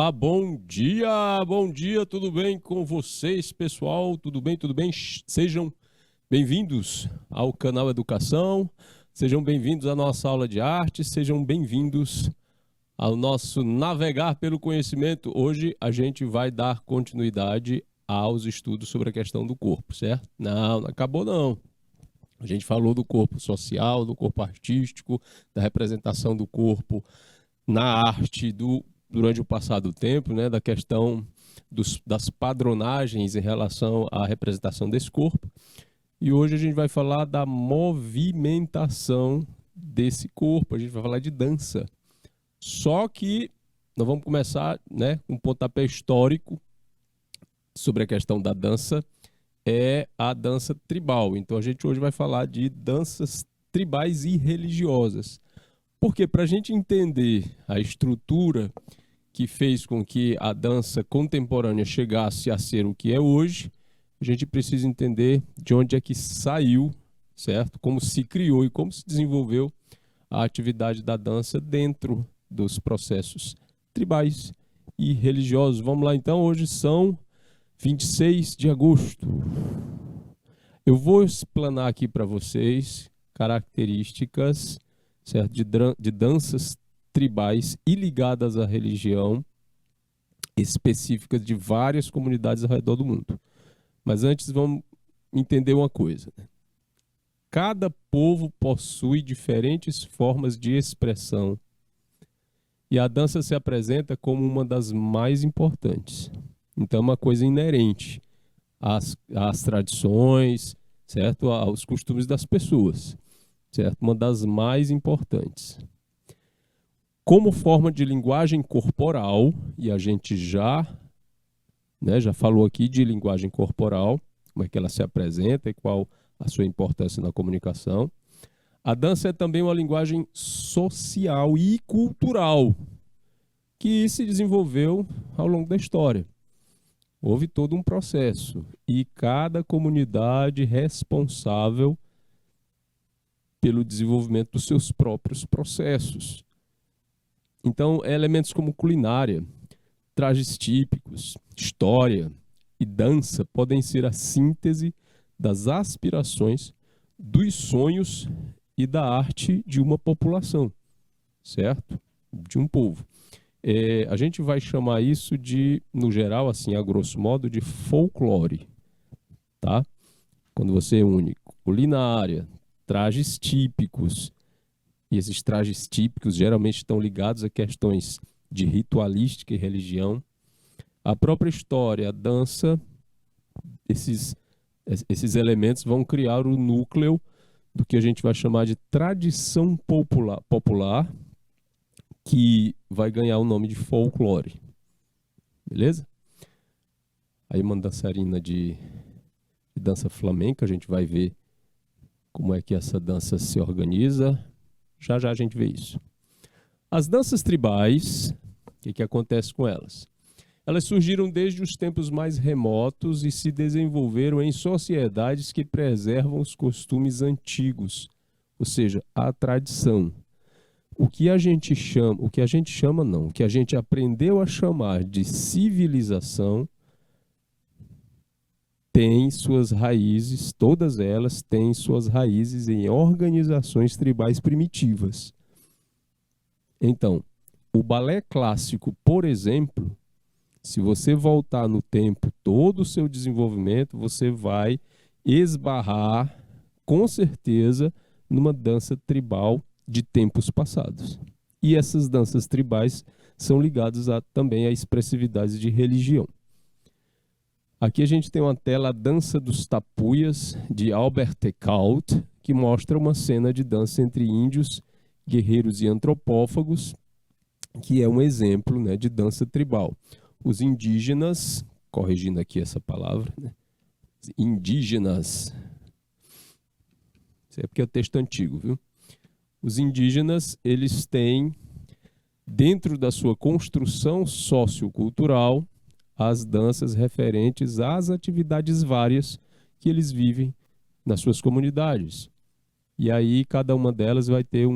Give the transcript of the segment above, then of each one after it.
Olá, bom dia, tudo bem com vocês, pessoal? Tudo bem, tudo bem? Sejam bem-vindos ao canal Educação, sejam bem-vindos à nossa aula de arte, sejam bem-vindos ao nosso Navegar pelo Conhecimento. Hoje a gente vai dar continuidade aos estudos sobre a questão do corpo, certo? Não acabou não. A gente falou do corpo social, do corpo artístico, da representação do corpo na arte durante o passar do tempo, né, da questão das padronagens em relação à representação desse corpo. E hoje a gente vai falar da movimentação desse corpo, a gente vai falar de dança. Só que nós vamos começar, né, um pontapé histórico sobre a questão da dança, é a dança tribal. Então a gente hoje vai falar de danças tribais e religiosas. Porque para a gente entender a estrutura que fez com que a dança contemporânea chegasse a ser o que é hoje, a gente precisa entender de onde é que saiu, certo? Como se criou e como se desenvolveu a atividade da dança dentro dos processos tribais e religiosos. Vamos lá então, hoje são 26 de agosto. Eu vou explanar aqui para vocês características, certo, de danças tribais e ligadas à religião específicas de várias comunidades ao redor do mundo. Mas antes vamos entender uma coisa, né? Cada povo possui diferentes formas de expressão e a dança se apresenta como uma das mais importantes. Então é uma coisa inerente às tradições, certo? Aos costumes das pessoas, certo? Uma das mais importantes. Como forma de linguagem corporal, e a gente já falou aqui de linguagem corporal, como é que ela se apresenta e qual a sua importância na comunicação. A dança é também uma linguagem social e cultural que se desenvolveu ao longo da história. Houve todo um processo e cada comunidade responsável pelo desenvolvimento dos seus próprios processos. Então, elementos como culinária, trajes típicos, história e dança podem ser a síntese das aspirações, dos sonhos e da arte de uma população, certo? De um povo. A gente vai chamar isso de, no geral, assim, a grosso modo, de folclore, tá? Quando você une culinária, trajes típicos, e esses trajes típicos geralmente estão ligados a questões de ritualística e religião. A própria história, a dança, esses elementos vão criar o núcleo do que a gente vai chamar de tradição popular, que vai ganhar o nome de folclore. Beleza? Aí uma dançarina de dança flamenca, a gente vai ver como é que essa dança se organiza. Já já a gente vê isso. As danças tribais, o que acontece com elas? Elas surgiram desde os tempos mais remotos e se desenvolveram em sociedades que preservam os costumes antigos, ou seja, a tradição. O que a gente aprendeu a chamar de civilização tem suas raízes, todas elas têm suas raízes em organizações tribais primitivas. Então, o balé clássico, por exemplo, se você voltar no tempo todo o seu desenvolvimento, você vai esbarrar, com certeza, numa dança tribal de tempos passados. E essas danças tribais são ligadas também a expressividades de religião. Aqui a gente tem uma tela, a Dança dos Tapuias, de Albert Ecault, que mostra uma cena de dança entre índios, guerreiros e antropófagos, que é um exemplo, né, de dança tribal. Os indígenas, corrigindo aqui essa palavra, né, indígenas, isso é porque é o texto antigo, viu? Os indígenas, eles têm, dentro da sua construção sociocultural, as danças referentes às atividades várias que eles vivem nas suas comunidades. E aí cada uma delas vai ter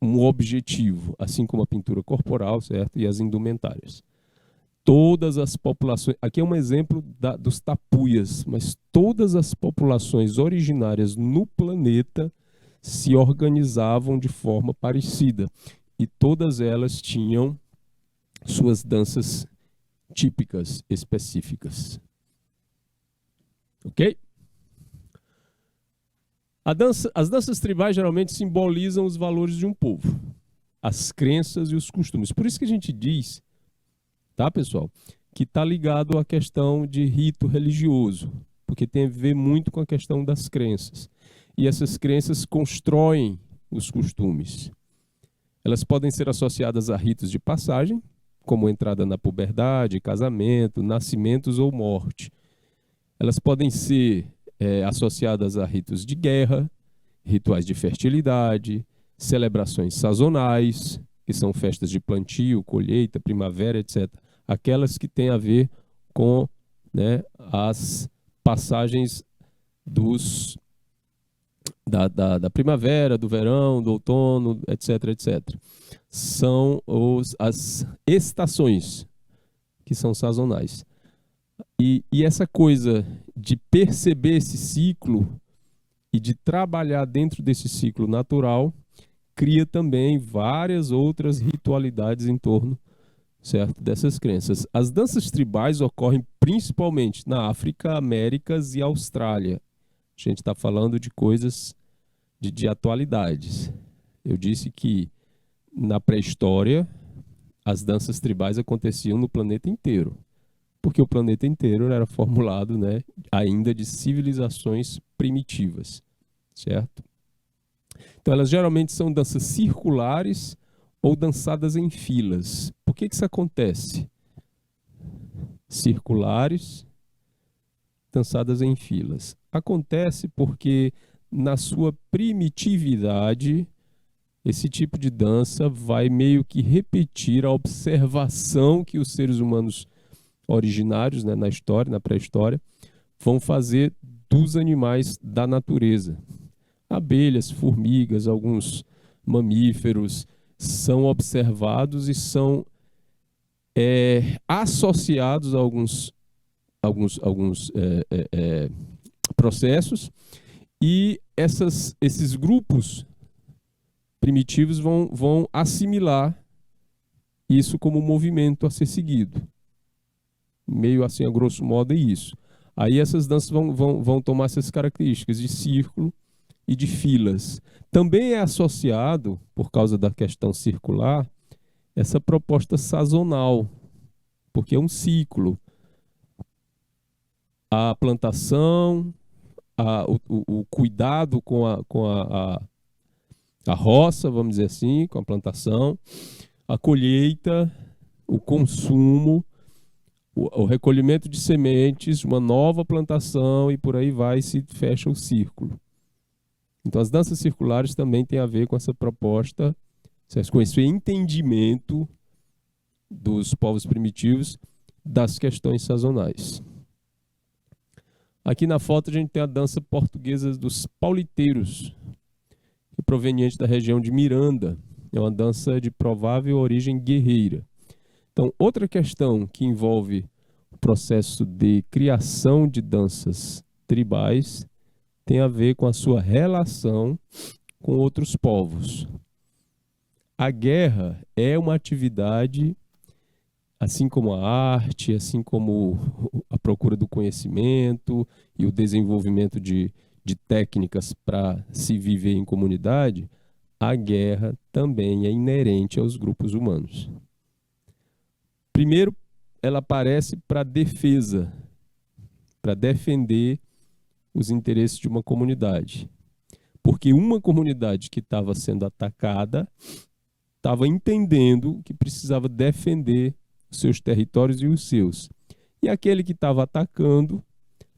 um objetivo, assim como a pintura corporal, certo? E as indumentárias. Todas as populações, aqui é um exemplo dos tapuias, mas todas as populações originárias no planeta se organizavam de forma parecida e todas elas tinham suas danças típicas, específicas. Ok? As danças tribais geralmente simbolizam os valores de um povo, as crenças e os costumes. Por isso que a gente diz, tá, pessoal, que está ligado à questão de rito religioso, porque tem a ver muito com a questão das crenças. E essas crenças constroem os costumes. Elas podem ser associadas a ritos de passagem, como entrada na puberdade, casamento, nascimentos ou morte. Elas podem ser associadas a ritos de guerra, rituais de fertilidade, celebrações sazonais, que são festas de plantio, colheita, primavera, etc. Aquelas que têm a ver com, né, as passagens da primavera, do verão, do outono, etc, etc. São as estações que são sazonais. E essa coisa de perceber esse ciclo e de trabalhar dentro desse ciclo natural cria também várias outras ritualidades em torno, certo, dessas crenças. As danças tribais ocorrem principalmente na África, Américas e Austrália. A gente está falando de coisas de atualidades. Eu disse que na pré-história as danças tribais aconteciam no planeta inteiro, porque o planeta inteiro era formulado, né, ainda de civilizações primitivas, certo? Então elas geralmente são danças circulares ou dançadas em filas. Por que isso acontece? Circulares, dançadas em filas. Acontece porque, na sua primitividade, esse tipo de dança vai meio que repetir a observação que os seres humanos originários, né, na história, na pré-história, vão fazer dos animais da natureza. Abelhas, formigas, alguns mamíferos são observados e são associados a alguns processos, e esses grupos primitivos vão assimilar isso como um movimento a ser seguido. Meio assim, a grosso modo, é isso. Aí essas danças vão tomar essas características de círculo e de filas. Também é associado, por causa da questão circular, essa proposta sazonal, porque é um ciclo. A plantação, o cuidado com a roça, vamos dizer assim, com a plantação, a colheita, o consumo, o recolhimento de sementes, uma nova plantação e por aí vai, se fecha o círculo. Então as danças circulares também têm a ver com essa proposta, com esse entendimento dos povos primitivos das questões sazonais. Aqui na foto a gente tem a dança portuguesa dos pauliteiros, proveniente da região de Miranda. É uma dança de provável origem guerreira. Então, outra questão que envolve o processo de criação de danças tribais tem a ver com a sua relação com outros povos. A guerra é uma atividade, assim como a arte, assim como a procura do conhecimento e o desenvolvimento de técnicas para se viver em comunidade, a guerra também é inerente aos grupos humanos. Primeiro, ela aparece para defesa, para defender os interesses de uma comunidade. Porque uma comunidade que estava sendo atacada estava entendendo que precisava defender os seus territórios e os seus. E aquele que estava atacando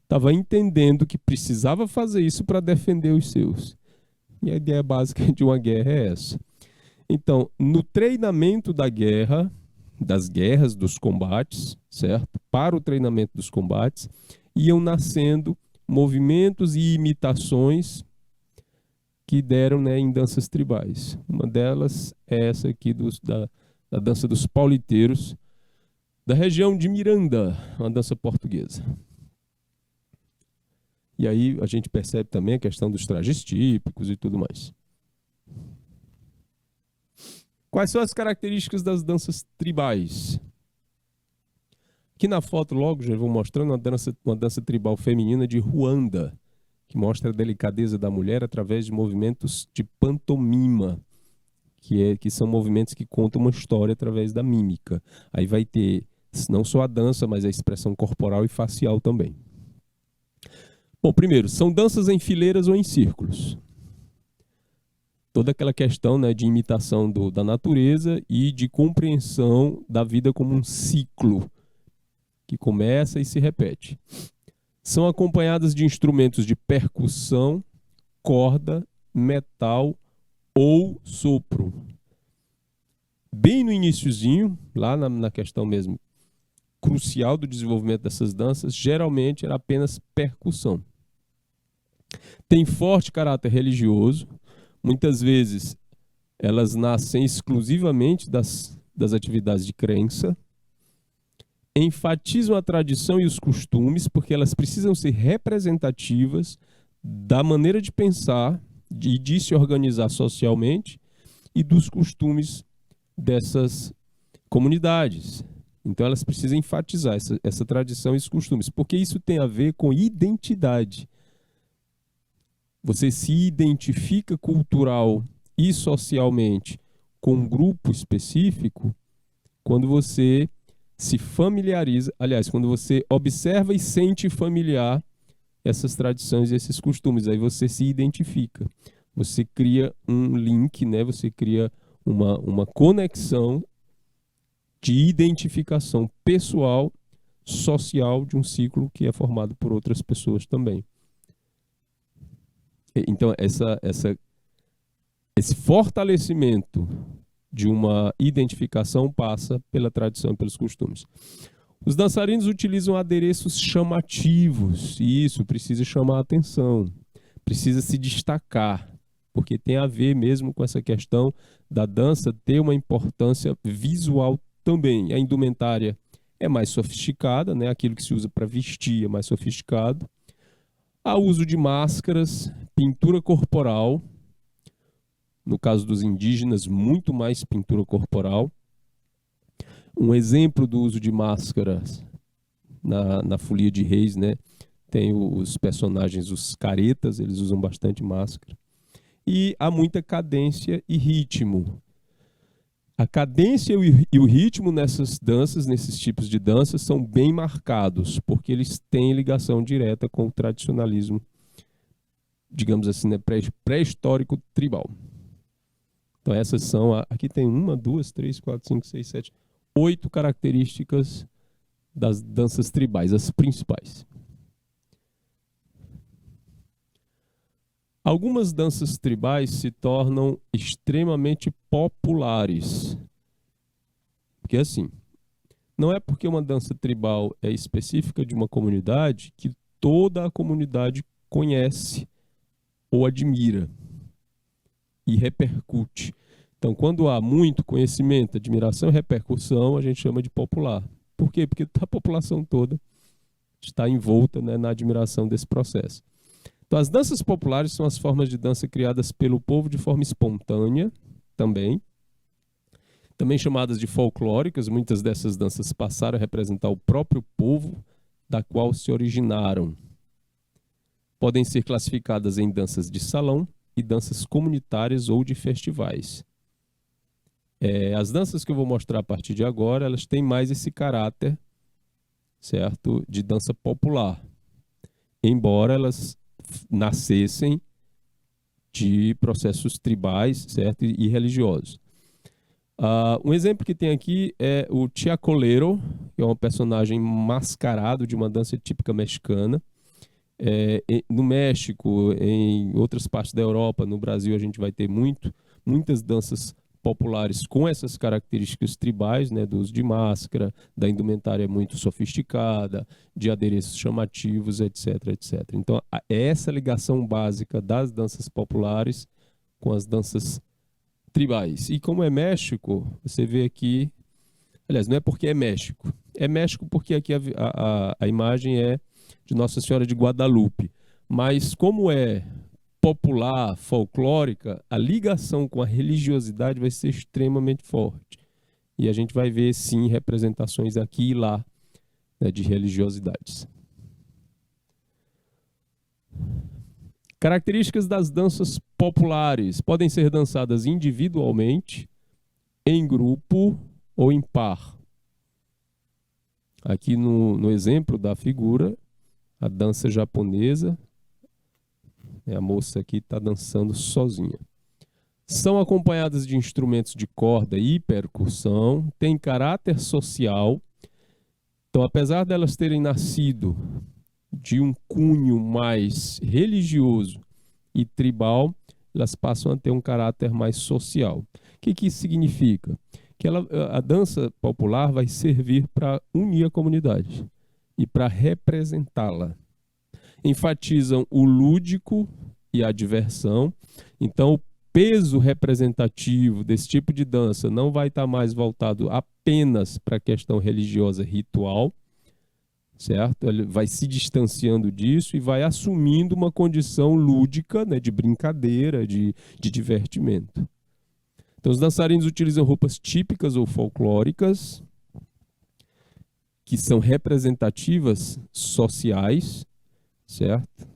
estava entendendo que precisava fazer isso para defender os seus. E a ideia básica de uma guerra é essa. Então, no treinamento da guerra, das guerras, dos combates, certo? Para o treinamento dos combates, iam nascendo movimentos e imitações que deram, né, em danças tribais. Uma delas é essa aqui da dança dos pauliteiros, da região de Miranda, uma dança portuguesa. E aí a gente percebe também a questão dos trajes típicos e tudo mais. Quais são as características das danças tribais? Aqui na foto logo já vou mostrando uma dança tribal feminina de Ruanda, que mostra a delicadeza da mulher através de movimentos de pantomima, que são movimentos que contam uma história através da mímica. Aí vai ter não só a dança, mas a expressão corporal e facial também. Bom, primeiro, são danças em fileiras ou em círculos. Toda aquela questão, né, de imitação da natureza e de compreensão da vida como um ciclo que começa e se repete. São acompanhadas de instrumentos de percussão, corda, metal ou sopro. Bem no iniciozinho, lá na questão mesmo crucial do desenvolvimento dessas danças, geralmente era apenas percussão. Tem forte caráter religioso, muitas vezes elas nascem exclusivamente das atividades de crença, enfatizam a tradição e os costumes, porque elas precisam ser representativas da maneira de pensar e de se organizar socialmente e dos costumes dessas comunidades. Então elas precisam enfatizar essa tradição e esses costumes, porque isso tem a ver com identidade. Você se identifica cultural e socialmente com um grupo específico quando você se familiariza, aliás, quando você observa e sente familiar essas tradições e esses costumes, aí você se identifica. Você cria um link, né? Você cria uma conexão de identificação pessoal, social de um ciclo que é formado por outras pessoas também. Então, esse fortalecimento de uma identificação passa pela tradição e pelos costumes. Os dançarinos utilizam adereços chamativos, e isso precisa chamar a atenção, precisa se destacar, porque tem a ver mesmo com essa questão da dança ter uma importância visual também. A indumentária é mais sofisticada, né? Aquilo que se usa para vestir é mais sofisticado. Há uso de máscaras, pintura corporal, no caso dos indígenas, muito mais pintura corporal. Um exemplo do uso de máscaras na Folia de Reis, né? Tem os personagens, os caretas, eles usam bastante máscara. E há muita cadência e ritmo. A cadência e o ritmo nessas danças, nesses tipos de danças, são bem marcados, porque eles têm ligação direta com o tradicionalismo, digamos assim, né, pré-histórico tribal. Então essas são, aqui tem 1, 2, 3, 4, 5, 6, 7, 8 características das danças tribais, as principais. Algumas danças tribais se tornam extremamente populares. Porque assim, não é porque uma dança tribal é específica de uma comunidade que toda a comunidade conhece ou admira e repercute. Então, quando há muito conhecimento, admiração e repercussão, a gente chama de popular. Por quê? Porque a população toda está envolta, né, na admiração desse processo. Então, as danças populares são as formas de dança criadas pelo povo de forma espontânea, também chamadas de folclóricas. Muitas dessas danças passaram a representar o próprio povo da qual se originaram. Podem ser classificadas em danças de salão e danças comunitárias ou de festivais. As danças que eu vou mostrar a partir de agora, elas têm mais esse caráter, certo, de dança popular, embora elas nascessem de processos tribais, certo, e religiosos. Um exemplo que tem aqui é o Chiacolero, que é um personagem mascarado de uma dança típica mexicana. No México, em outras partes da Europa, no Brasil, a gente vai ter muitas danças populares com essas características tribais, né, do uso de máscara, da indumentária muito sofisticada, de adereços chamativos, etc, etc. Então, essa ligação básica das danças populares com as danças tribais. E como é México, você vê aqui, aliás, não é porque é México porque aqui a imagem é de Nossa Senhora de Guadalupe, mas como é popular, folclórica, a ligação com a religiosidade vai ser extremamente forte. E a gente vai ver, sim, representações aqui e lá, né, de religiosidades. Características das danças populares. Podem ser dançadas individualmente, em grupo ou em par. Aqui no exemplo da figura, a dança japonesa, a moça aqui está dançando sozinha. São acompanhadas de instrumentos de corda e percussão, têm caráter social. Então, apesar delas terem nascido de um cunho mais religioso e tribal, elas passam a ter um caráter mais social. O que isso significa? Que a dança popular vai servir para unir a comunidade e para representá-la. Enfatizam o lúdico e a diversão. Então, o peso representativo desse tipo de dança não vai estar mais voltado apenas para a questão religiosa ritual, certo? Ele vai se distanciando disso e vai assumindo uma condição lúdica, né, de brincadeira, de divertimento. Então, os dançarinos utilizam roupas típicas ou folclóricas, que são representativas sociais, certo?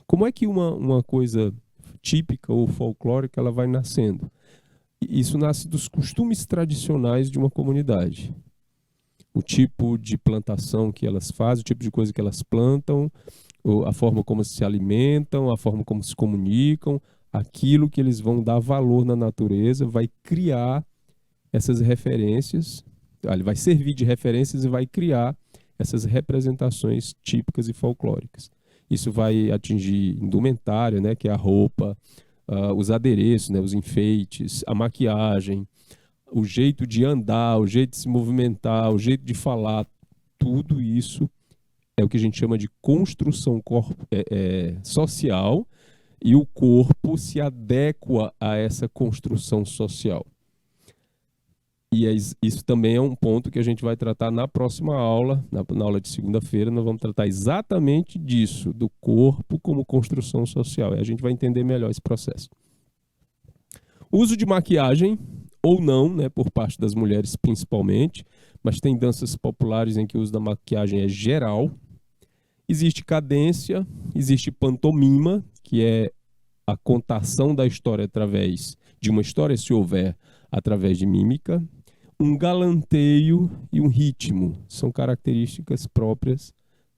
Como é que uma coisa típica ou folclórica ela vai nascendo? Isso nasce dos costumes tradicionais de uma comunidade. O tipo de plantação que elas fazem, o tipo de coisa que elas plantam, a forma como se alimentam, a forma como se comunicam, aquilo que eles vão dar valor na natureza, vai criar essas referências, ele vai servir de referências e vai criar essas representações típicas e folclóricas. Isso vai atingir indumentária, né, que é a roupa, os adereços, né, os enfeites, a maquiagem, o jeito de andar, o jeito de se movimentar, o jeito de falar, tudo isso é o que a gente chama de construção social, e o corpo se adequa a essa construção social. E isso também é um ponto que a gente vai tratar na próxima aula, na aula de segunda-feira, nós vamos tratar exatamente disso, do corpo como construção social. E a gente vai entender melhor esse processo. Uso de maquiagem, ou não, né, por parte das mulheres principalmente, mas tem danças populares em que o uso da maquiagem é geral. Existe cadência, existe pantomima, que é a contação da história através de uma história, se houver, através de mímica. Um galanteio e um ritmo são características próprias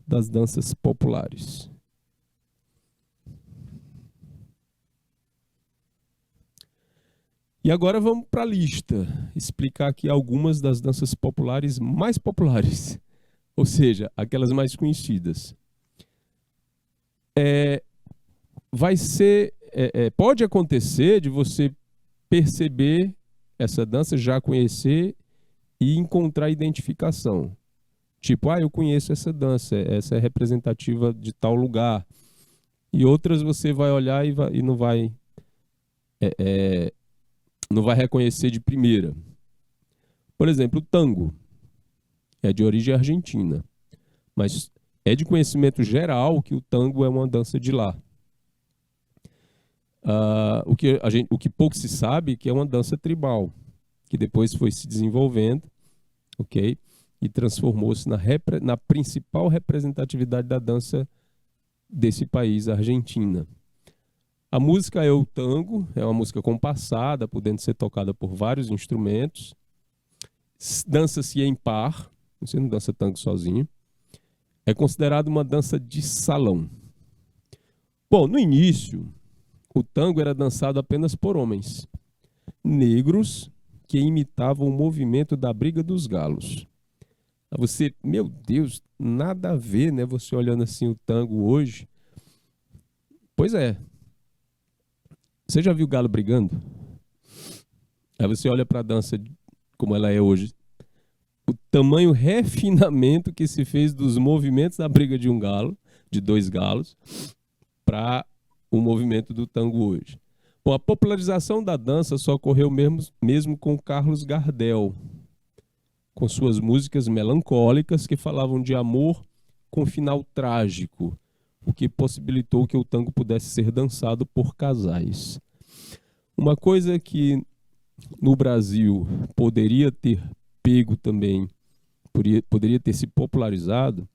das danças populares. E agora vamos para a lista, explicar aqui algumas das danças populares mais populares, ou seja, aquelas mais conhecidas. Pode acontecer de você perceber essa dança, já conhecer e encontrar identificação. Tipo, eu conheço essa dança, essa é representativa de tal lugar. E outras você vai olhar e não vai reconhecer de primeira. Por exemplo, o tango é de origem argentina, mas é de conhecimento geral que o tango é uma dança de lá. O que pouco se sabe que é uma dança tribal, que depois foi se desenvolvendo, ok? E transformou-se na principal representatividade da dança desse país, a Argentina. A música é o tango, é uma música compassada, podendo ser tocada por vários instrumentos. Dança-se em par, você não dança tango sozinho. É considerado uma dança de salão. Bom, no início, o tango era dançado apenas por homens negros que imitavam o movimento da briga dos galos. Você, meu Deus, nada a ver, né? Você olhando assim o tango hoje. Pois é. Você já viu galo brigando? Aí você olha para a dança como ela é hoje. O tamanho refinamento que se fez dos movimentos da briga de um galo, de dois galos, para o movimento do tango hoje. Bom, a popularização da dança só ocorreu mesmo com Carlos Gardel, com suas músicas melancólicas que falavam de amor com final trágico, o que possibilitou que o tango pudesse ser dançado por casais. Uma coisa que no Brasil poderia ter pego também, poderia ter se popularizado,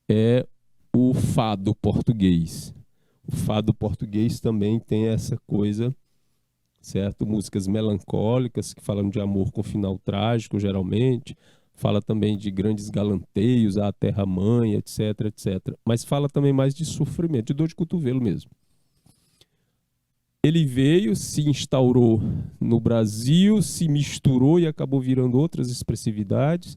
é o fado português. O fado português também tem essa coisa, certo? Músicas melancólicas que falam de amor com final trágico, geralmente. Fala também de grandes galanteios à terra-mãe, etc, etc. Mas fala também mais de sofrimento, de dor de cotovelo mesmo. Ele veio, se instaurou no Brasil, se misturou e acabou virando outras expressividades,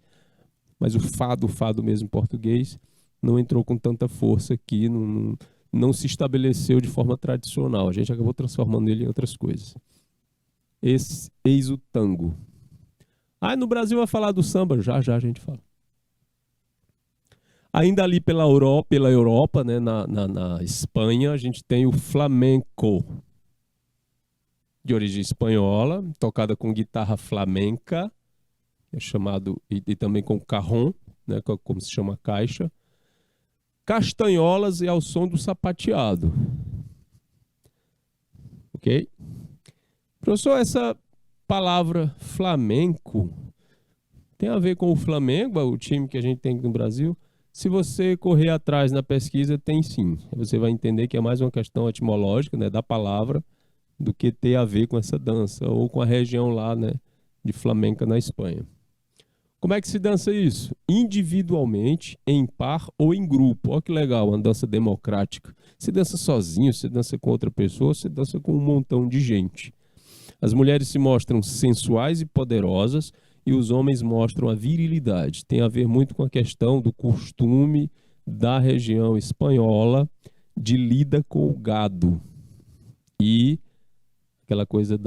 mas o fado mesmo português, não entrou com tanta força aqui, não se estabeleceu de forma tradicional. A gente acabou transformando ele em outras coisas. Eis o tango. No Brasil vai falar do samba, já a gente fala. Ainda ali pela Europa, né, na Espanha, a gente tem o flamenco, de origem espanhola, tocada com guitarra flamenca, é chamado, e também com carrom, né, como se chama a caixa, castanholas e ao som do sapateado. Ok? Professor, essa palavra flamenco tem a ver com o Flamengo, o time que a gente tem aqui no Brasil? Se você correr atrás na pesquisa, tem sim. Você vai entender que é mais uma questão etimológica, né, da palavra, do que ter a ver com essa dança, ou com a região lá, né, de Flamenca, na Espanha. Como é que se dança isso? Individualmente, em par ou em grupo. Olha que legal, uma dança democrática. Você dança sozinho, você dança com outra pessoa, você dança com um montão de gente. As mulheres se mostram sensuais e poderosas e os homens mostram a virilidade. Tem a ver muito com a questão do costume da região espanhola de lida com o gado. E aquela coisa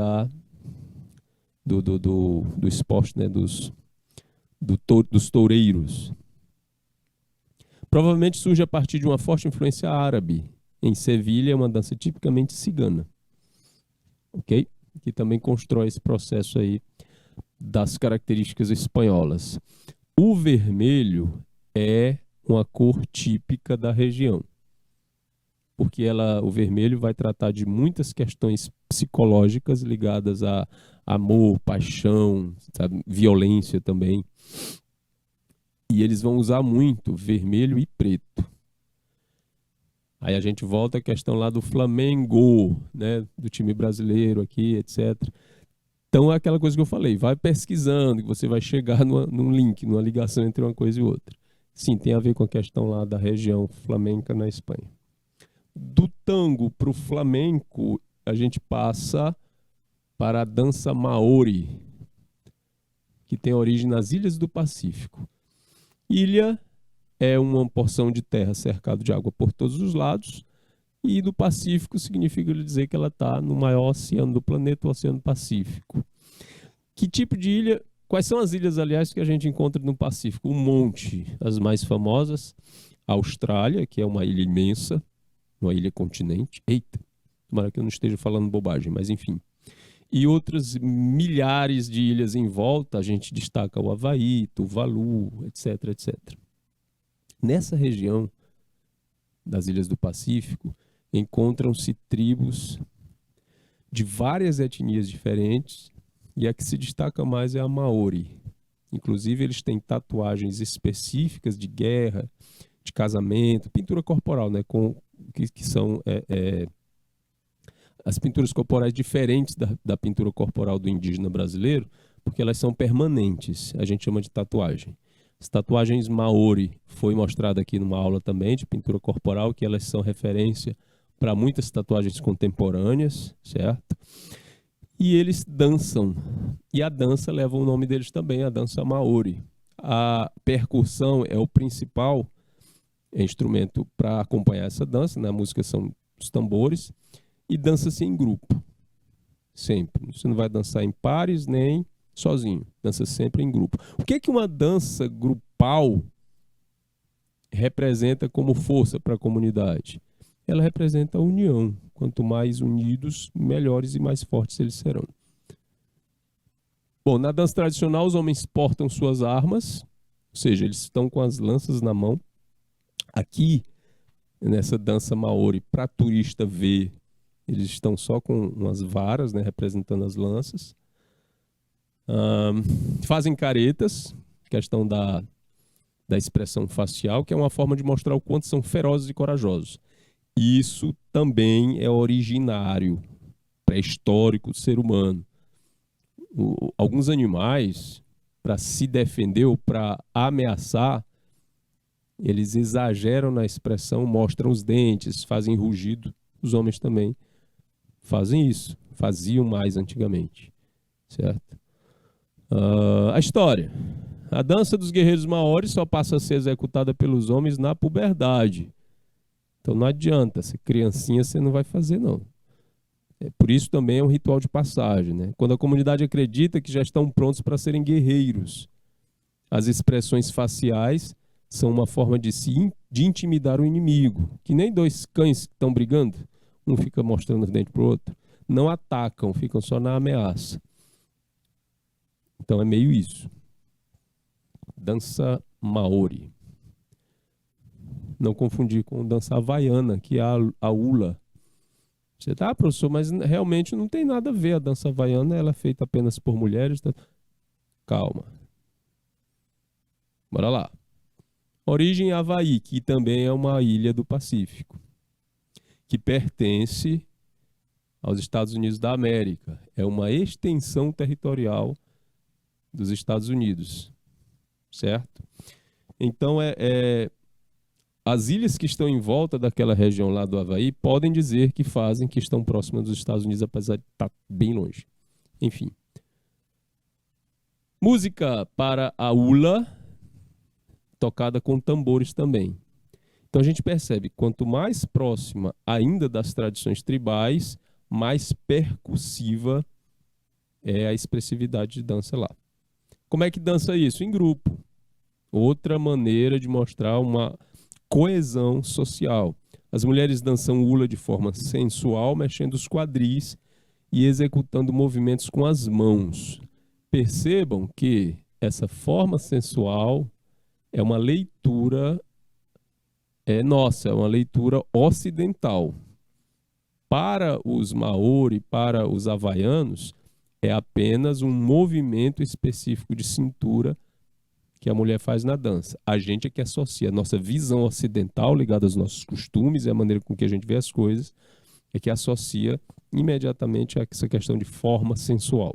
do esporte, né, dos toureiros. Provavelmente surge a partir de uma forte influência árabe. Em Sevilha é uma dança tipicamente cigana. Ok? Que também constrói esse processo aí das características espanholas. O vermelho é uma cor típica da região, porque o vermelho vai tratar de muitas questões psicológicas ligadas a amor, paixão, sabe? Violência também. E eles vão usar muito vermelho e preto. Aí a gente volta à questão lá do Flamengo, né? Do time brasileiro aqui, etc. Então é aquela coisa que eu falei, vai pesquisando, que você vai chegar num link, numa ligação entre uma coisa e outra. Sim, tem a ver com a questão lá da região flamenca na Espanha. Do tango para o flamenco, a gente passa para a dança maori, que tem origem nas ilhas do Pacífico. Ilha é uma porção de terra cercada de água por todos os lados, e do Pacífico significa dizer que ela está no maior oceano do planeta, o Oceano Pacífico. Que tipo de ilha? Quais são as ilhas, aliás, que a gente encontra no Pacífico? Um monte. As mais famosas, a Austrália, que é uma ilha imensa, uma ilha continente. Eita, tomara que eu não esteja falando bobagem, mas enfim. E outras milhares de ilhas em volta, a gente destaca o Havaí, Tuvalu, etc, etc. Nessa região das ilhas do Pacífico, encontram-se tribos de várias etnias diferentes, e a que se destaca mais é a Maori. Inclusive, eles têm tatuagens específicas de guerra, de casamento, pintura corporal, né, que são as pinturas corporais diferentes da pintura corporal do indígena brasileiro, porque elas são permanentes, a gente chama de tatuagem. As tatuagens Maori foi mostrada aqui numa aula também de pintura corporal, que elas são referência para muitas tatuagens contemporâneas, certo? E eles dançam, e a dança leva o nome deles também, a dança Maori. A percussão é o principal instrumento para acompanhar essa dança, né? A música são os tambores, e dança-se em grupo, sempre. Você não vai dançar em pares nem sozinho, dança sempre em grupo. O que é que uma dança grupal representa como força para a comunidade? ela representa a união. Quanto mais unidos, melhores e mais fortes eles serão. Bom, na dança tradicional, os homens portam suas armas, ou seja, eles estão com as lanças na mão. Aqui, nessa dança maori, para turista ver, eles estão só com umas varas, né, representando as lanças. Fazem caretas, questão da expressão facial, que é uma forma de mostrar o quanto são ferozes e corajosos. Isso também é originário, pré-histórico do ser humano. Alguns animais, para se defender ou para ameaçar, eles exageram na expressão, mostram os dentes, fazem rugido. Os homens também fazem isso, faziam mais antigamente, certo? A história. A dança dos guerreiros maoris só passa a ser executada pelos homens na puberdade. Então não adianta, se criancinha você não vai fazer não. Por isso também é um ritual de passagem, né? Quando a comunidade acredita que já estão prontos para serem guerreiros. As expressões faciais são uma forma de intimidar o inimigo, que nem dois cães que estão brigando, um fica mostrando os dentes para o outro. Não atacam, ficam só na ameaça. Então é meio isso. Dança maori. Não confundir com dança havaiana, que é a hula. Você tá, professor, mas realmente não tem nada a ver. A dança havaiana ela é feita apenas por mulheres. Tá? Calma. Bora lá. Origem Havaí, que também é uma ilha do Pacífico, que pertence aos Estados Unidos da América. É uma extensão territorial dos Estados Unidos, certo? Então, as ilhas que estão em volta daquela região lá do Havaí podem dizer que estão próximas dos Estados Unidos, apesar de estar bem longe. Enfim. Música para a hula, tocada com tambores também. Então a gente percebe, quanto mais próxima ainda das tradições tribais, mais percussiva é a expressividade de dança lá. Como é que dança isso? Em grupo. Outra maneira de mostrar uma coesão social. As mulheres dançam hula de forma sensual, mexendo os quadris e executando movimentos com as mãos. Percebam que essa forma sensual é uma leitura nossa, é uma leitura ocidental. Para os maori, para os havaianos, é apenas um movimento específico de cintura que a mulher faz na dança. A gente é que associa a nossa visão ocidental ligada aos nossos costumes e a maneira com que a gente vê as coisas, é que associa imediatamente a essa questão de forma sensual.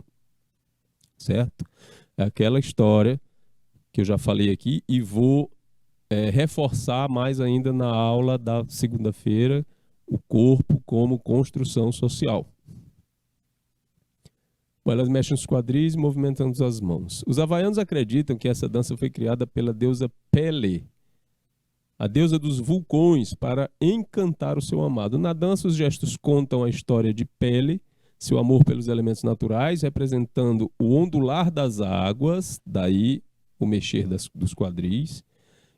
Certo? É aquela história que eu já falei aqui e vou reforçar mais ainda na aula da segunda-feira, o corpo como construção social. Elas mexem os quadris, movimentando as mãos. Os havaianos acreditam que essa dança foi criada pela deusa Pele, a deusa dos vulcões, para encantar o seu amado. Na dança, os gestos contam a história de Pele, seu amor pelos elementos naturais, representando o ondular das águas, daí o mexer dos quadris,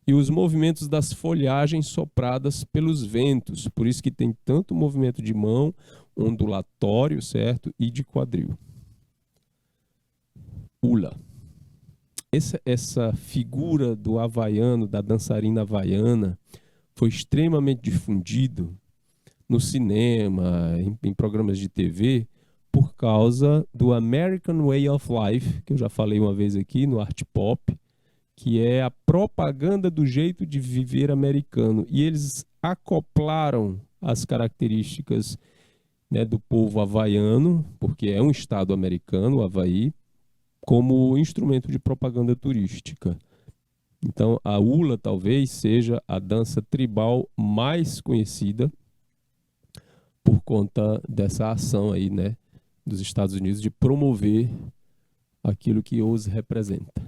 e os movimentos das folhagens sopradas pelos ventos. Por isso que tem tanto movimento de mão, ondulatório, certo? E de quadril. Hula. Essa figura do havaiano, da dançarina havaiana, foi extremamente difundido no cinema, em programas de TV, por causa do American Way of Life, que eu já falei uma vez aqui no Art Pop, que é a propaganda do jeito de viver americano. E eles acoplaram as características, né, do povo havaiano, porque é um estado americano, o Havaí, como instrumento de propaganda turística. Então, a hula talvez seja a dança tribal mais conhecida por conta dessa ação aí, né, dos Estados Unidos de promover aquilo que os representa.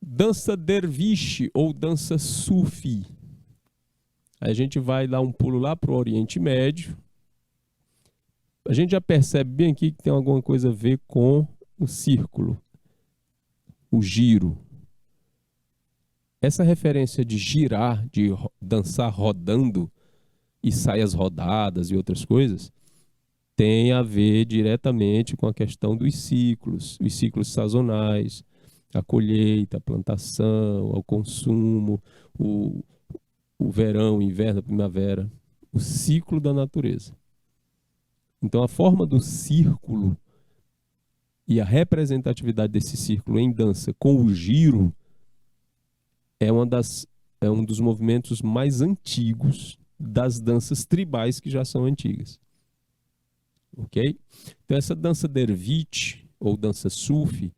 Dança derviche ou dança sufi. A gente vai dar um pulo lá para o Oriente Médio. A gente já percebe bem aqui que tem alguma coisa a ver com o círculo, o giro. Essa referência de girar, de dançar rodando e saias rodadas e outras coisas, tem a ver diretamente com a questão dos ciclos, os ciclos sazonais, a colheita, a plantação, o consumo, o, o verão, o inverno, a primavera, o ciclo da natureza. Então, a forma do círculo e a representatividade desse círculo em dança com o giro é um dos movimentos mais antigos das danças tribais que já são antigas. Ok? Então, essa dança derviche, ou dança sufi,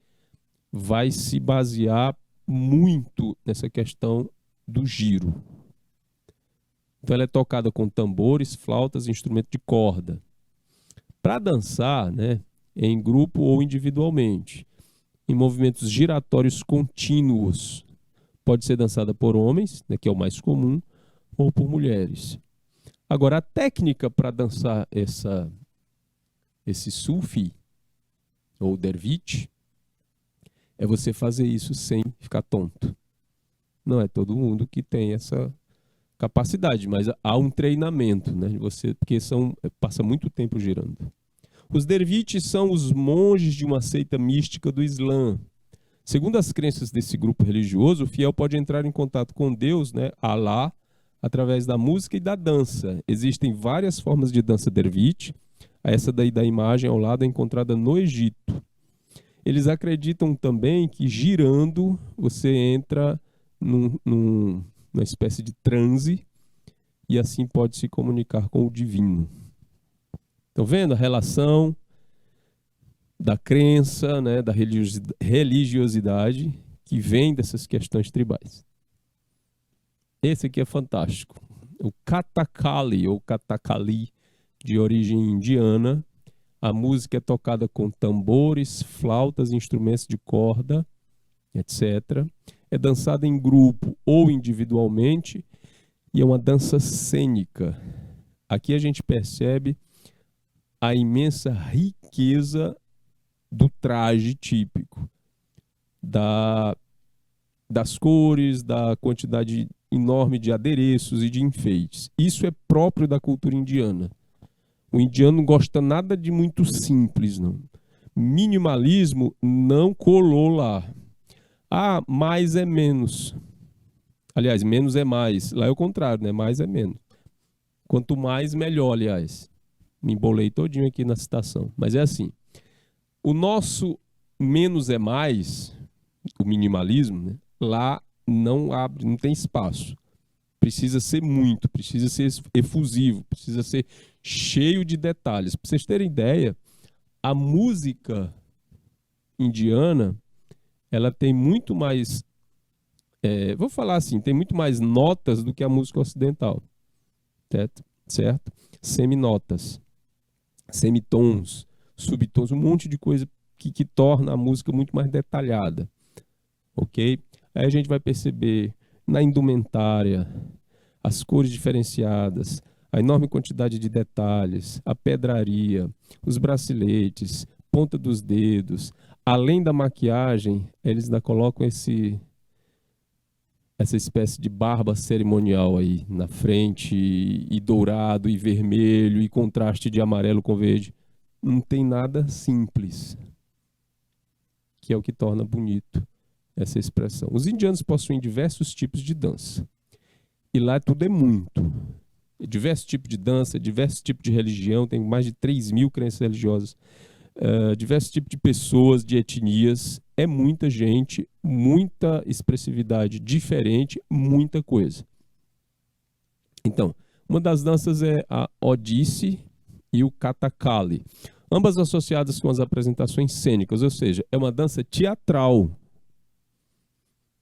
vai se basear muito nessa questão do giro. Então, ela é tocada com tambores, flautas e instrumento de corda. Para dançar, né, em grupo ou individualmente, em movimentos giratórios contínuos, pode ser dançada por homens, né, que é o mais comum, ou por mulheres. Agora, a técnica para dançar esse sufi, ou derviche, é você fazer isso sem ficar tonto. Não é todo mundo que tem essa capacidade, mas há um treinamento, né? Porque passa muito tempo girando. Os derviches são os monges de uma seita mística do Islã. Segundo as crenças desse grupo religioso, o fiel pode entrar em contato com Deus, né, Alá, através da música e da dança. Existem várias formas de dança derviche. Essa daí da imagem ao lado é encontrada no Egito. Eles acreditam também que girando você entra numa espécie de transe e assim pode se comunicar com o divino. Estão vendo a relação da crença, né, da religiosidade que vem dessas questões tribais? Esse aqui é fantástico. O Kathakali, ou Kathakali, de origem indiana. A música é tocada com tambores, flautas, instrumentos de corda, etc. É dançada em grupo ou individualmente e é uma dança cênica. Aqui a gente percebe a imensa riqueza do traje típico, das cores, da quantidade enorme de adereços e de enfeites. Isso é próprio da cultura indiana. O indiano não gosta nada de muito simples, não. Minimalismo não colou lá. Ah, mais é menos. Aliás, menos é mais. Lá é o contrário, né? Mais é menos. Quanto mais, melhor, aliás. Me embolei todinho aqui na citação. Mas é assim. O nosso menos é mais, o minimalismo, né? Lá não abre, não tem espaço. Precisa ser muito, precisa ser efusivo, precisa ser cheio de detalhes. Para vocês terem ideia, a música indiana, ela tem muito mais, vou falar assim, tem muito mais notas do que a música ocidental, certo? Seminotas, semitons, subtons, um monte de coisa que torna a música muito mais detalhada, ok? Aí a gente vai perceber na indumentária, as cores diferenciadas, a enorme quantidade de detalhes, a pedraria, os braceletes, ponta dos dedos. Além da maquiagem, eles ainda colocam essa espécie de barba cerimonial aí na frente, e dourado, e vermelho, e contraste de amarelo com verde. Não tem nada simples, que é o que torna bonito essa expressão. Os indianos possuem diversos tipos de dança. E lá tudo é muito. Diversos tipos de dança, diversos tipos de religião, tem mais de 3.000 crenças religiosas, diversos tipos de pessoas, de etnias. É muita gente, muita expressividade diferente, muita coisa. Então, uma das danças é a Odissi e o Kathakali. Ambas associadas com as apresentações cênicas, ou seja, é uma dança teatral.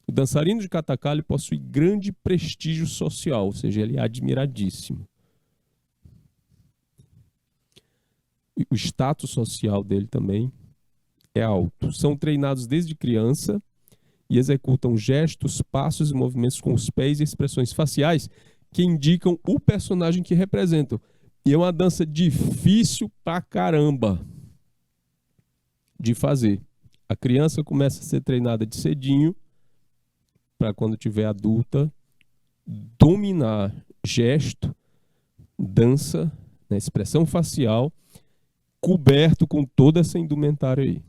O dançarino de Kathakali possui grande prestígio social, ou seja, ele é admiradíssimo. O status social dele também é alto. São treinados desde criança e executam gestos, passos e movimentos com os pés e expressões faciais que indicam o personagem que representam. E é uma dança difícil pra caramba de fazer. A criança começa a ser treinada de cedinho para quando tiver adulta, dominar gesto, dança, né, expressão facial, coberto com toda essa indumentária aí.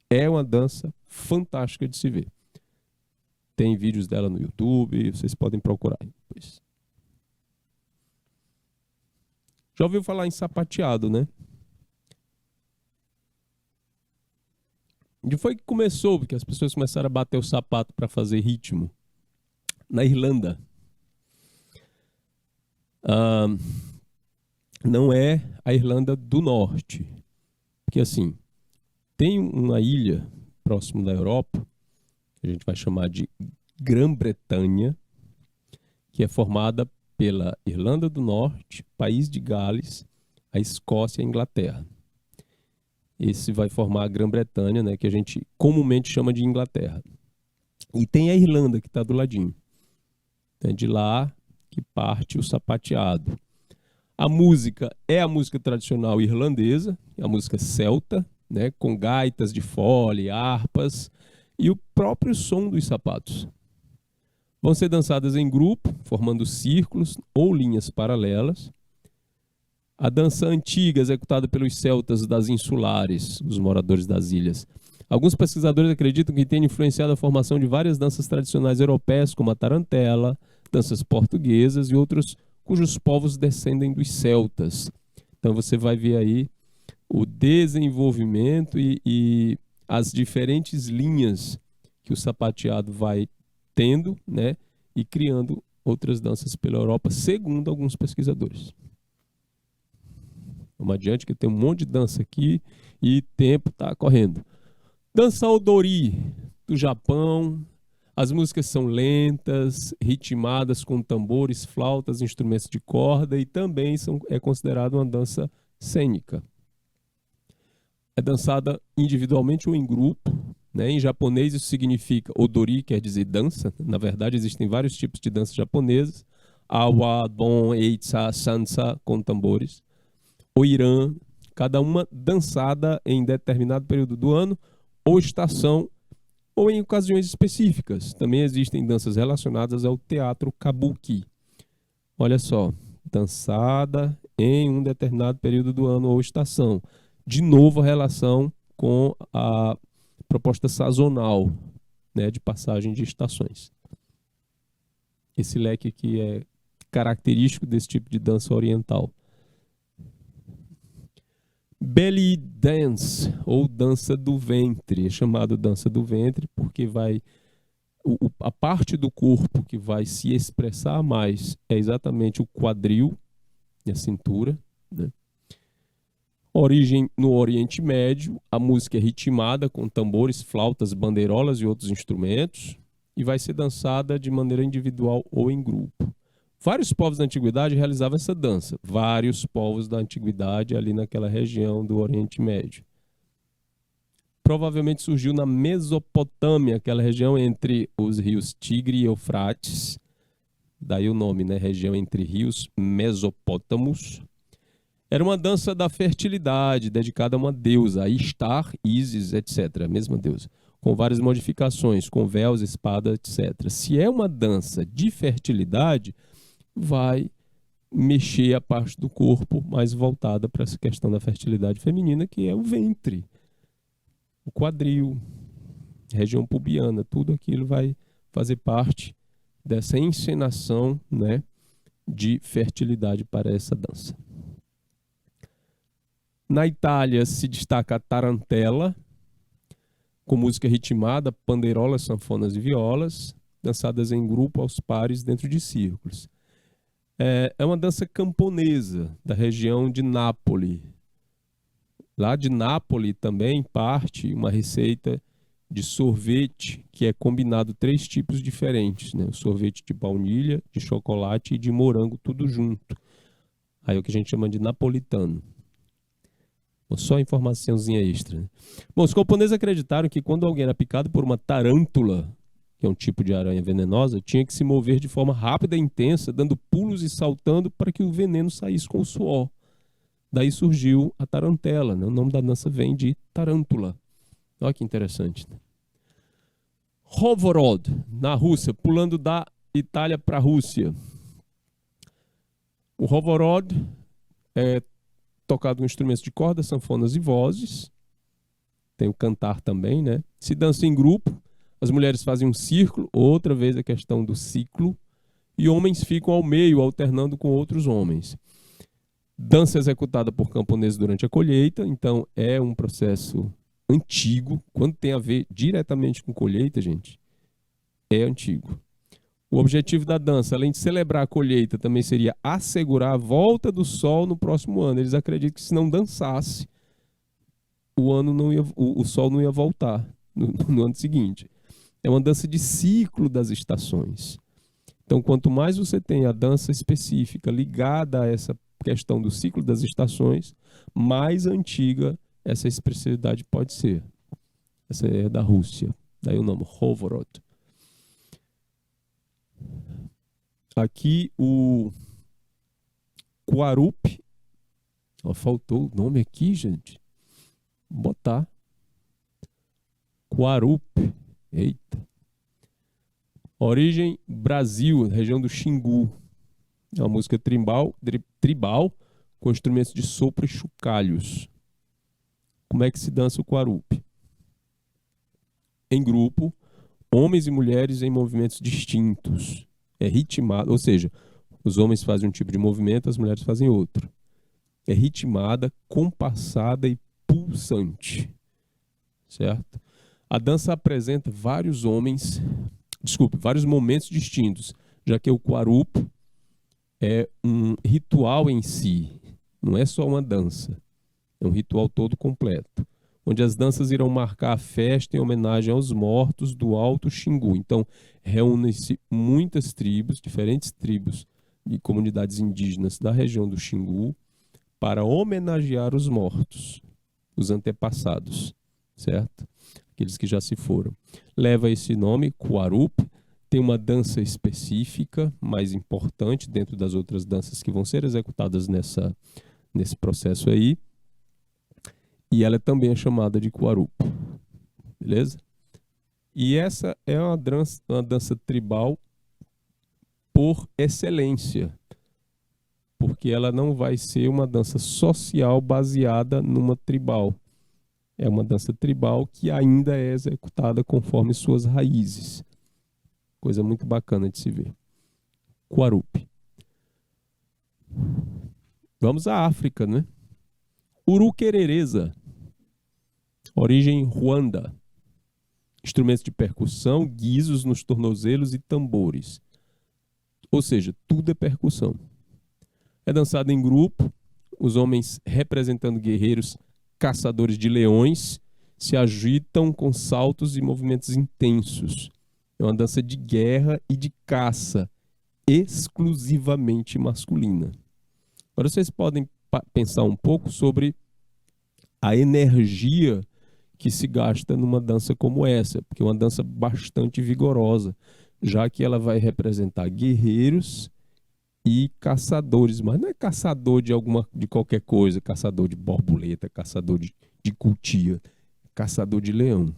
É uma dança fantástica de se ver. Tem vídeos dela no YouTube, vocês podem procurar depois. Já ouviu falar em sapateado, né? Onde foi que começou? Porque as pessoas começaram a bater o sapato para fazer ritmo. Na Irlanda. Não é a Irlanda do Norte. Porque assim, tem uma ilha próximo da Europa, que a gente vai chamar de Grã-Bretanha, que é formada pela Irlanda do Norte, País de Gales, a Escócia e a Inglaterra. Esse vai formar a Grã-Bretanha, né, que a gente comumente chama de Inglaterra. E tem a Irlanda, que está do ladinho. É de lá que parte o sapateado. A música é a música tradicional irlandesa, a música celta, né, com gaitas de fole, harpas e o próprio som dos sapatos. Vão ser dançadas em grupo, formando círculos ou linhas paralelas. A dança antiga executada pelos celtas das insulares, os moradores das ilhas. Alguns pesquisadores acreditam que tem influenciado a formação de várias danças tradicionais europeias, como a tarantela, danças portuguesas e outros cujos povos descendem dos celtas. Então você vai ver aí o desenvolvimento e as diferentes linhas que o sapateado vai tendo, né, e criando outras danças pela Europa, segundo alguns pesquisadores. Vamos adiante, que tem um monte de dança aqui e tempo está correndo. Dança Odori, do Japão. As músicas são lentas, ritmadas com tambores, flautas, instrumentos de corda e também é considerada uma dança cênica. É dançada individualmente ou em grupo, né? Em japonês isso significa Odori, quer dizer dança. Na verdade existem vários tipos de danças japonesas. Awa, Bon, Eitsa, Sansa, com tambores. O Irã, cada uma dançada em determinado período do ano ou estação ou em ocasiões específicas. Também existem danças relacionadas ao teatro kabuki. Olha só, dançada em um determinado período do ano ou estação. De novo, a relação com a proposta sazonal, né, de passagem de estações. Esse leque aqui é característico desse tipo de dança oriental. Belly dance, ou dança do ventre, é chamado dança do ventre porque a parte do corpo que vai se expressar mais é exatamente o quadril e a cintura, né? Origem no Oriente Médio, a música é ritmada com tambores, flautas, bandeirolas e outros instrumentos e vai ser dançada de maneira individual ou em grupo. Vários povos da antiguidade realizavam essa dança. Vários povos da antiguidade ali naquela região do Oriente Médio. Provavelmente surgiu na Mesopotâmia, aquela região entre os rios Tigre e Eufrates. Daí o nome, né? Região entre rios Mesopótamos. Era uma dança da fertilidade, dedicada a uma deusa, a Ishtar, Ísis, etc. A mesma deusa. Com várias modificações, com véus, espada, etc. Se é uma dança de fertilidade, vai mexer a parte do corpo mais voltada para essa questão da fertilidade feminina, que é o ventre, o quadril, região pubiana, tudo aquilo vai fazer parte dessa encenação, né, de fertilidade para essa dança. Na Itália se destaca a tarantela, com música ritmada, pandeirolas, sanfonas e violas, dançadas em grupo aos pares dentro de círculos. É uma dança camponesa, da região de Nápoles. Lá de Nápoles também parte uma receita de sorvete, que é combinado 3 tipos diferentes, né? O sorvete de baunilha, de chocolate e de morango, tudo junto. Aí é o que a gente chama de napolitano. Só informaçãozinha extra, né? Bom, os camponeses acreditaram que quando alguém era picado por uma tarântula, que é um tipo de aranha venenosa, tinha que se mover de forma rápida e intensa, dando pulos e saltando para que o veneno saísse com o suor. Daí surgiu a tarantela, né? O nome da dança vem de tarântula. Olha que interessante. Hovorod, na Rússia, pulando da Itália para a Rússia. O Hovorod é tocado com instrumentos de corda, sanfonas e vozes. Tem o cantar também, né? Se dança em grupo, as mulheres fazem um círculo, outra vez a questão do ciclo, e homens ficam ao meio, alternando com outros homens. Dança executada por camponeses durante a colheita, então é um processo antigo. Quando tem a ver diretamente com colheita, gente, é antigo. O objetivo da dança, além de celebrar a colheita, também seria assegurar a volta do sol no próximo ano. Eles acreditam que se não dançasse, o sol não ia voltar no ano seguinte. É uma dança de ciclo das estações. Então, quanto mais você tem a dança específica ligada a essa questão do ciclo das estações, mais antiga essa expressividade pode ser. Essa é da Rússia. Daí o nome, Hovorod. Aqui o Quarup. Faltou o nome aqui, gente. Vou botar. Quarup. Eita. Origem Brasil, região do Xingu. É uma música tribal com instrumentos de sopro e chocalhos. Como é que se dança o Quarup? Em grupo, homens e mulheres em movimentos distintos. É ritmado, ou seja, os homens fazem um tipo de movimento, as mulheres fazem outro. É ritmada, compassada e pulsante. Certo? A dança apresenta vários momentos distintos, já que o Quarup é um ritual em si, não é só uma dança, é um ritual todo completo, onde as danças irão marcar a festa em homenagem aos mortos do Alto Xingu. Então, reúnem-se muitas tribos, diferentes tribos e comunidades indígenas da região do Xingu, para homenagear os mortos, os antepassados, certo? Aqueles que já se foram. Leva esse nome, Quarup, tem uma dança específica, mais importante, dentro das outras danças que vão ser executadas nesse processo aí. E ela também é chamada de Quarup. Beleza? E essa é uma dança tribal por excelência, porque ela não vai ser uma dança social baseada numa tribal. É uma dança tribal que ainda é executada conforme suas raízes. Coisa muito bacana de se ver. Quarup. Vamos à África, né? Uruquerereza. Origem Ruanda. Instrumentos de percussão, guizos nos tornozelos e tambores. Ou seja, tudo é percussão. É dançado em grupo, os homens representando guerreiros caçadores de leões se agitam com saltos e movimentos intensos. É uma dança de guerra e de caça, exclusivamente masculina. Agora vocês podem pensar um pouco sobre a energia que se gasta numa dança como essa, porque é uma dança bastante vigorosa, já que ela vai representar guerreiros e caçadores, mas não é caçador de qualquer coisa, caçador de borboleta, caçador de cutia, caçador de leão.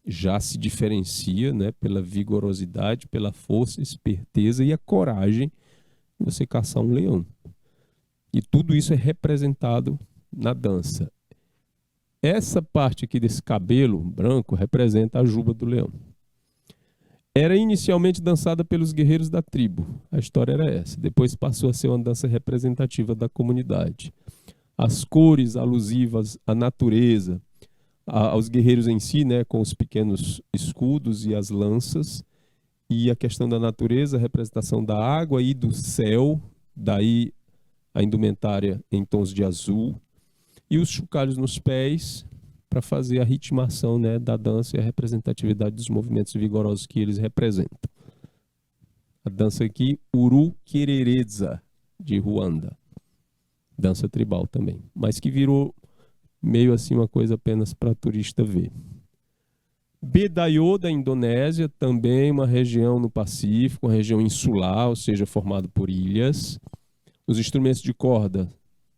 Já se diferencia, né, pela vigorosidade, pela força, esperteza e a coragem de você caçar um leão. E tudo isso é representado na dança. Essa parte aqui desse cabelo branco representa a juba do leão. Era inicialmente dançada pelos guerreiros da tribo. A história era essa. Depois passou a ser uma dança representativa da comunidade. As cores alusivas à natureza, aos guerreiros em si, né, com os pequenos escudos e as lanças, e a questão da natureza, a representação da água e do céu, daí a indumentária em tons de azul, e os chocalhos nos pés, para fazer a ritmação, né, da dança e a representatividade dos movimentos vigorosos que eles representam. A dança aqui, Uruquerereza, de Ruanda. Dança tribal também, mas que virou meio assim uma coisa apenas para turista ver. Bedayo, da Indonésia, também uma região no Pacífico, uma região insular, ou seja, formada por ilhas. Os instrumentos de corda,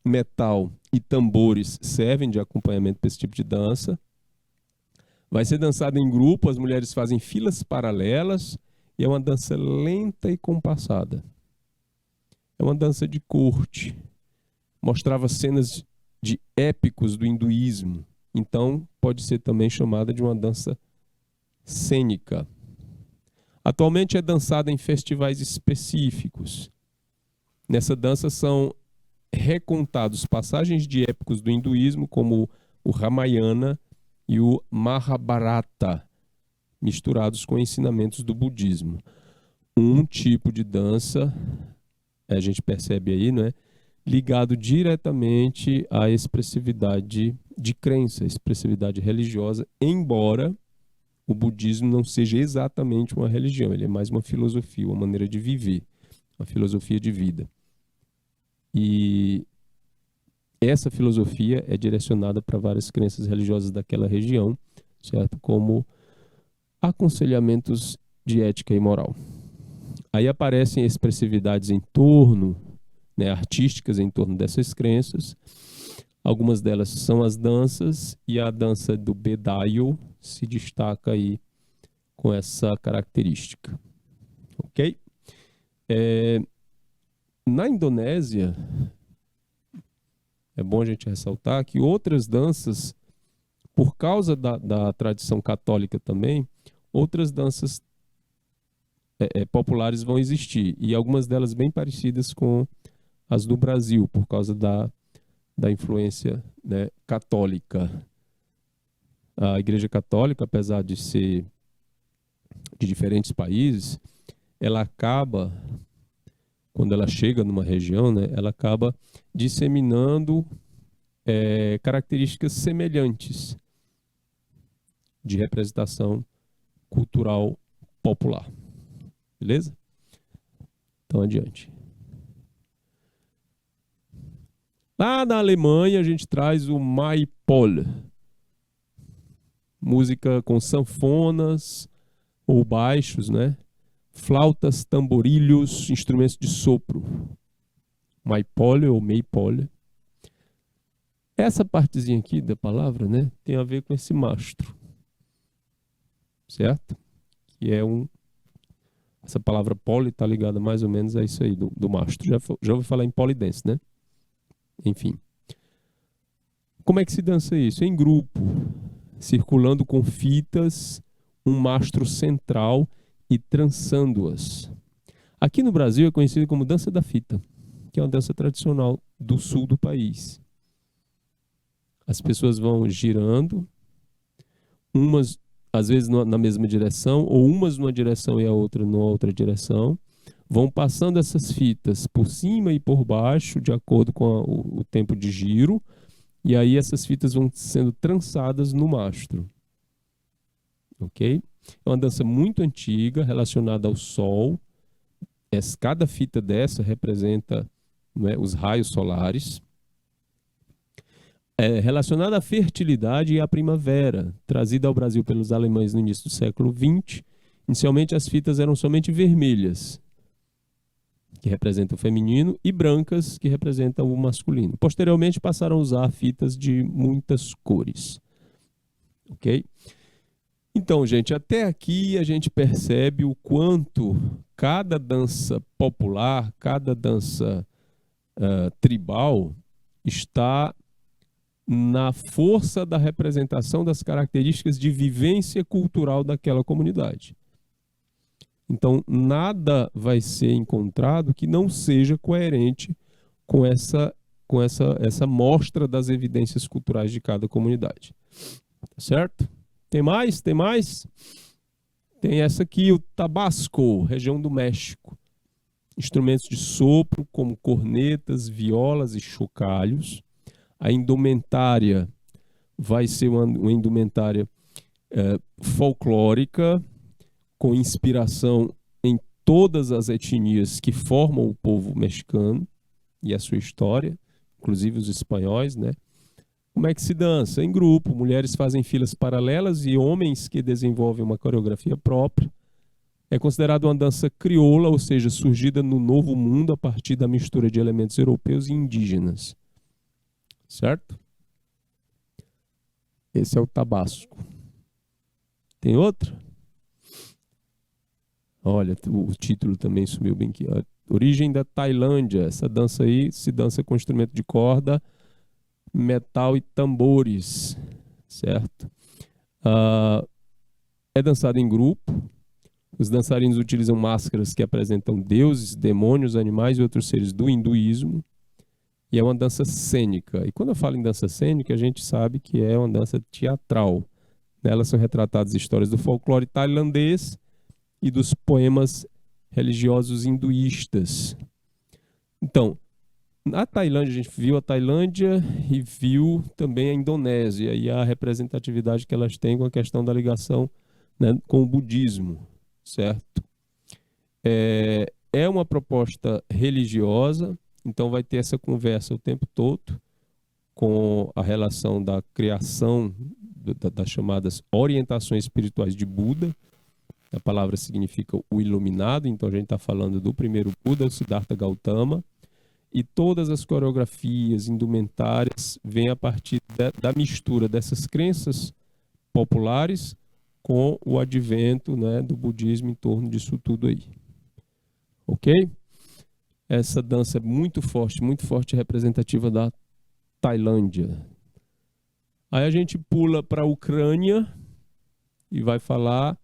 metal e tambores servem de acompanhamento para esse tipo de dança. Vai ser dançada em grupo, as mulheres fazem filas paralelas e é uma dança lenta e compassada. É uma dança de corte. Mostrava cenas de épicos do hinduísmo. Então, pode ser também chamada de uma dança cênica. Atualmente é dançada em festivais específicos. Nessa dança são recontados passagens de épicos do hinduísmo, como o Ramayana e o Mahabharata, misturados com ensinamentos do budismo. Um tipo de dança, a gente percebe aí, não é? Ligado diretamente à expressividade de crença, expressividade religiosa, embora o budismo não seja exatamente uma religião, ele é mais uma filosofia, uma maneira de viver, uma filosofia de vida. E essa filosofia é direcionada para várias crenças religiosas daquela região, certo? Como aconselhamentos de ética e moral. Aí aparecem expressividades em torno, né, artísticas em torno dessas crenças. Algumas delas são as danças, e a dança do Bedayo se destaca aí com essa característica. Ok? Na Indonésia, é bom a gente ressaltar que outras danças, por causa da tradição católica também, outras danças populares vão existir, e algumas delas bem parecidas com as do Brasil, por causa da influência, né, católica. A Igreja Católica, apesar de ser de diferentes países, ela acaba, quando ela chega numa região, né, ela acaba disseminando características semelhantes de representação cultural popular. Beleza? Então, adiante. Lá na Alemanha, a gente traz o Maypole. Música com sanfonas ou baixos, né? Flautas, tamborilhos, instrumentos de sopro. Maypole ou Maypole. Essa partezinha aqui da palavra, né, tem a ver com esse mastro. Certo? Que é essa palavra pole está ligada mais ou menos a isso aí, do mastro. Já ouvi falar em polidense, né? Enfim. Como é que se dança isso? Em grupo, circulando com fitas, um mastro central e trançando-as. Aqui no Brasil é conhecido como dança da fita, que é uma dança tradicional do sul do país. As pessoas vão girando, umas às vezes na mesma direção, ou umas numa direção e a outra numa outra direção, vão passando essas fitas por cima e por baixo, de acordo com o tempo de giro, e aí essas fitas vão sendo trançadas no mastro. Ok? É uma dança muito antiga, relacionada ao sol. Cada fita dessa representa, né, os raios solares. Relacionada à fertilidade e à primavera, trazida ao Brasil pelos alemães no início do século XX. Inicialmente as fitas eram somente vermelhas, que representam o feminino, e brancas, que representam o masculino. Posteriormente passaram a usar fitas de muitas cores. Ok? Então, gente, até aqui a gente percebe o quanto cada dança popular, cada dança tribal está na força da representação das características de vivência cultural daquela comunidade. Então, nada vai ser encontrado que não seja coerente com essa mostra das evidências culturais de cada comunidade. Tá certo? Tem mais? Tem mais? Tem essa aqui, o Tabasco, região do México. Instrumentos de sopro, como cornetas, violas e chocalhos. A indumentária vai ser uma indumentária folclórica, com inspiração em todas as etnias que formam o povo mexicano e a sua história, inclusive os espanhóis, né? Como é que se dança? Em grupo, mulheres fazem filas paralelas e homens que desenvolvem uma coreografia própria. É considerado uma dança crioula, ou seja, surgida no Novo Mundo a partir da mistura de elementos europeus e indígenas. Certo? Esse é o Tabasco. Tem outra? Olha, o título também sumiu bem aqui. Origem da Tailândia. Essa dança aí se dança com instrumento de corda, metal e tambores, certo? É dançada em grupo. Os dançarinos utilizam máscaras que apresentam deuses, demônios, animais e outros seres do hinduísmo. E é uma dança cênica. E quando eu falo em dança cênica, a gente sabe que é uma dança teatral. Nelas são retratadas histórias do folclore tailandês e dos poemas religiosos hinduístas. Então, na Tailândia, a gente viu a Tailândia e viu também a Indonésia e a representatividade que elas têm com a questão da ligação, né, com o budismo, certo? É uma proposta religiosa, então vai ter essa conversa o tempo todo com a relação da criação das chamadas orientações espirituais de Buda. A palavra significa o iluminado, então a gente está falando do primeiro Buda, o Siddhartha Gautama, e todas as coreografias, indumentárias, vêm a partir da mistura dessas crenças populares com o advento, né, do budismo em torno disso tudo aí. Ok? Essa dança é muito forte, representativa da Tailândia. Aí a gente pula para a Ucrânia e vai falar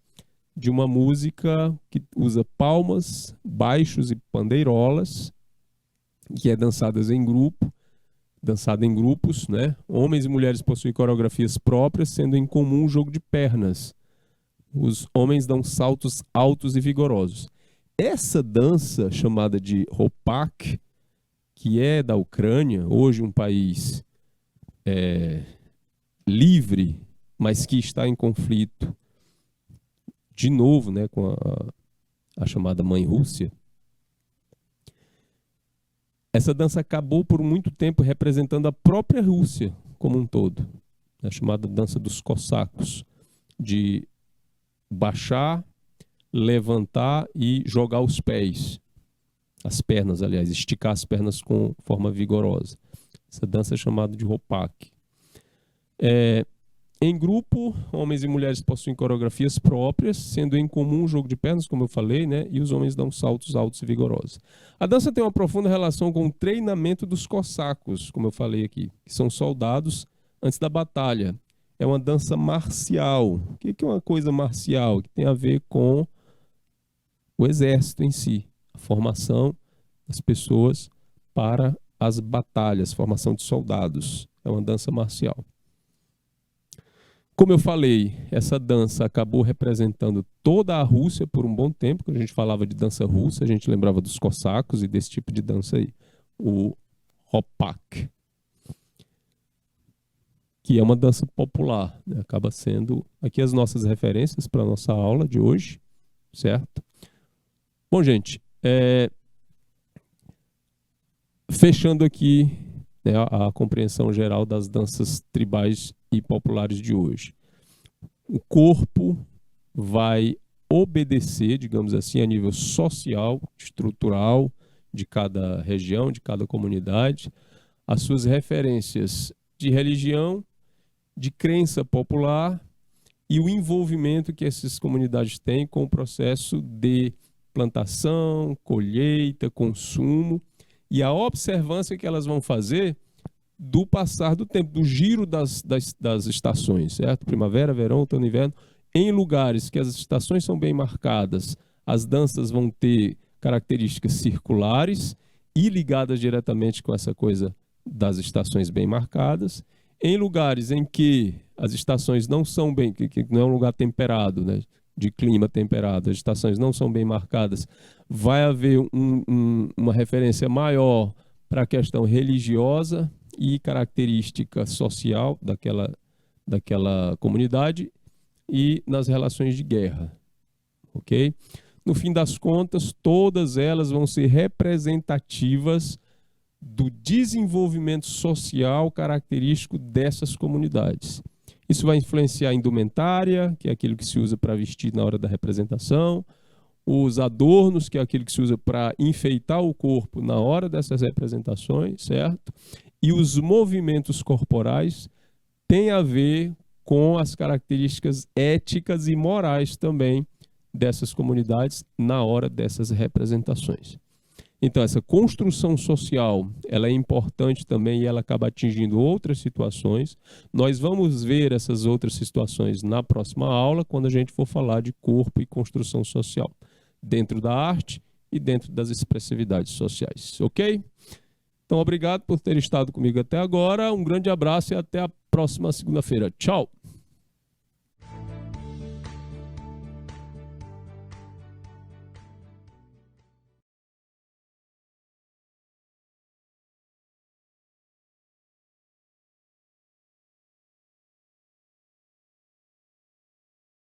de uma música que usa palmas, baixos e pandeirolas, que é dançada em grupos, né? Homens e mulheres possuem coreografias próprias, sendo em comum um jogo de pernas. Os homens dão saltos altos e vigorosos. Essa dança, chamada de Hopak, que é da Ucrânia, hoje um país livre, mas que está em conflito de novo, né, com a chamada Mãe Rússia. Essa dança acabou por muito tempo representando a própria Rússia como um todo. É a chamada dança dos cossacos, de baixar, levantar e jogar os pés. As pernas, aliás, esticar as pernas com forma vigorosa. Essa dança é chamada de Hopak. Em grupo, homens e mulheres possuem coreografias próprias, sendo em comum um jogo de pernas, como eu falei, né? E os homens dão saltos altos e vigorosos. A dança tem uma profunda relação com o treinamento dos cossacos, como eu falei aqui, que são soldados antes da batalha. É uma dança marcial. O que é uma coisa marcial? Que tem a ver com o exército em si, a formação das pessoas para as batalhas, formação de soldados. É uma dança marcial. Como eu falei, essa dança acabou representando toda a Rússia por um bom tempo. Quando a gente falava de dança russa, a gente lembrava dos cossacos e desse tipo de dança aí, o Hopak, que é uma dança popular, né? Acaba sendo aqui as nossas referências para a nossa aula de hoje, certo? Bom, gente, fechando aqui, né, a compreensão geral das danças tribais e populares de hoje. O corpo vai obedecer, digamos assim, a nível social, estrutural, de cada região, de cada comunidade, as suas referências de religião, de crença popular e o envolvimento que essas comunidades têm com o processo de plantação, colheita, consumo e a observância que elas vão fazer do passar do tempo, do giro das estações, certo? Primavera, verão, outono e inverno. Em lugares que as estações são bem marcadas, as danças vão ter características circulares e ligadas diretamente com essa coisa das estações bem marcadas. Em lugares em que as estações não são bem, que não é um lugar temperado, né, de clima temperado, as estações não são bem marcadas, vai haver uma referência maior para a questão religiosa e característica social daquela comunidade e nas relações de guerra, ok? No fim das contas, todas elas vão ser representativas do desenvolvimento social característico dessas comunidades. Isso vai influenciar a indumentária, que é aquilo que se usa para vestir na hora da representação, os adornos, que é aquilo que se usa para enfeitar o corpo na hora dessas representações, certo? E os movimentos corporais têm a ver com as características éticas e morais também dessas comunidades na hora dessas representações. Então, essa construção social, ela é importante também e ela acaba atingindo outras situações. Nós vamos ver essas outras situações na próxima aula, quando a gente for falar de corpo e construção social, dentro da arte e dentro das expressividades sociais, ok? Então, obrigado por ter estado comigo até agora, um grande abraço e até a próxima segunda-feira. Tchau!